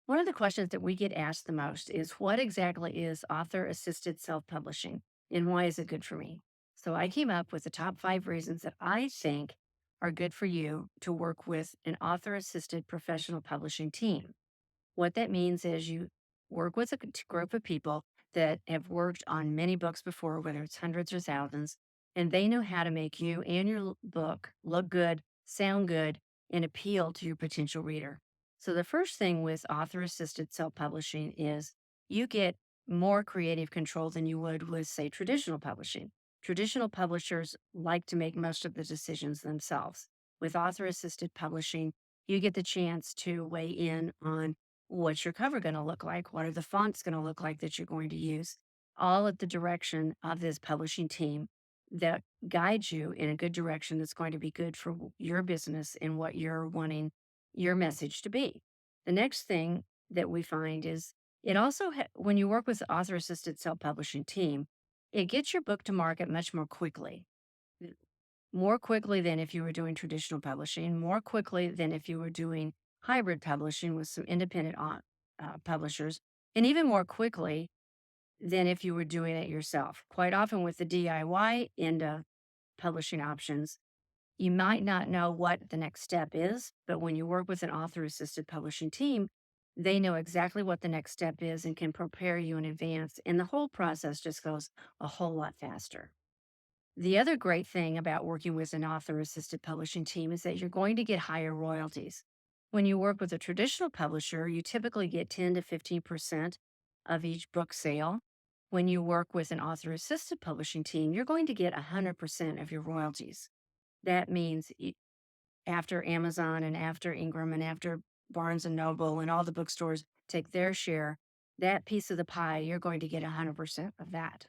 One of the questions that we get asked the most is what exactly is author assisted self publishing and why is it good for me? So I came up with the top 5 reasons that I think are good for you to work with an author assisted professional publishing team. What that means is you work with a group of people that have worked on many books before, whether it's hundreds or thousands, and they know how to make you and your book look good, sound good, and appeal to your potential reader. So, the first thing with author assisted self publishing is you get more creative control than you would with, say, traditional publishing. Traditional publishers like to make most of the decisions themselves. With author assisted publishing, you get the chance to weigh in on what's your cover going to look like? What are the fonts going to look like that you're going to use? All at the direction of this publishing team that guides you in a good direction that's going to be good for your business and what you're wanting your message to be. The next thing that we find is it also, when you work with author assisted self publishing team, it gets your book to market much more quickly, more quickly than if you were doing traditional publishing, more quickly than if you were doing hybrid publishing with some independent publishers, and even more quickly than if you were doing it yourself. Quite often with the DIY end of publishing options, you might not know what the next step is, but when you work with an author assisted publishing team, they know exactly what the next step is and can prepare you in advance. And the whole process just goes a whole lot faster. The other great thing about working with an author assisted publishing team is that you're going to get higher royalties. When you work with a traditional publisher, you typically get 10 to 15% of each book sale. When you work with an author assisted publishing team, you're going to get 100% of your royalties. That means after Amazon and after Ingram and after Barnes and Noble and all the bookstores take their share, that piece of the pie, you're going to get 100% of that.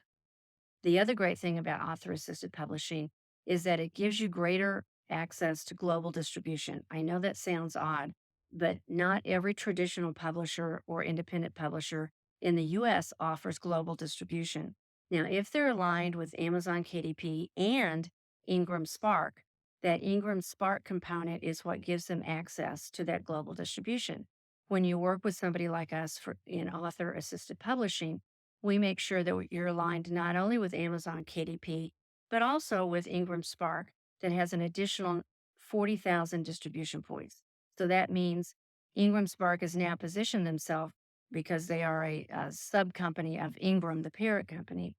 The other great thing about author assisted publishing is that it gives you greater access to global distribution. I know that sounds odd, but not every traditional publisher or independent publisher in the US offers global distribution. Now, if they're aligned with Amazon KDP and Ingram Spark, that Ingram Spark component is what gives them access to that global distribution. When you work with somebody like us in author assisted publishing, we make sure that you're aligned not only with Amazon KDP, but also with Ingram Spark that has an additional 40,000 distribution points. So that means Ingram Spark has now positioned themselves because they are a sub company of Ingram, the parent company,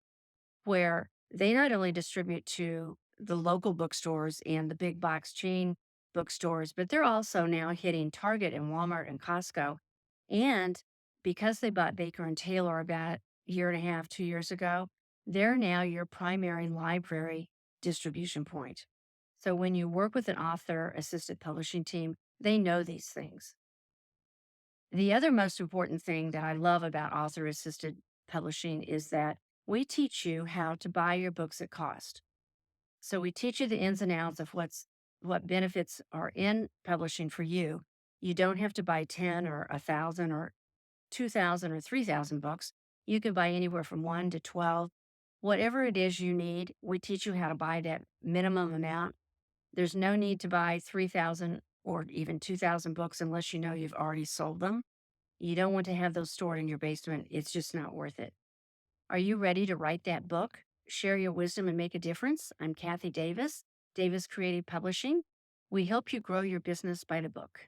where they not only distribute to the local bookstores and the big box chain bookstores, but they're also now hitting Target and Walmart and Costco. And because they bought Baker and Taylor about a year and a half, 2 years ago, they're now your primary library distribution point. So when you work with an author assisted publishing team, they know these things. The other most important thing that I love about author assisted publishing is that we teach you how to buy your books at cost. So we teach you the ins and outs of what benefits are in publishing for you. You don't have to buy 10 or 1,000 or 2,000 or 3,000 books. You can buy anywhere from 1 to 12. Whatever it is you need, we teach you how to buy that minimum amount. There's no need to buy 3,000 or even 2,000 books unless you know you've already sold them. You don't want to have those stored in your basement. It's just not worth it. Are you ready to write that book? Share your wisdom and make a difference? I'm Cathy Davis, Davis Creative Publishing. We help you grow your business by the book.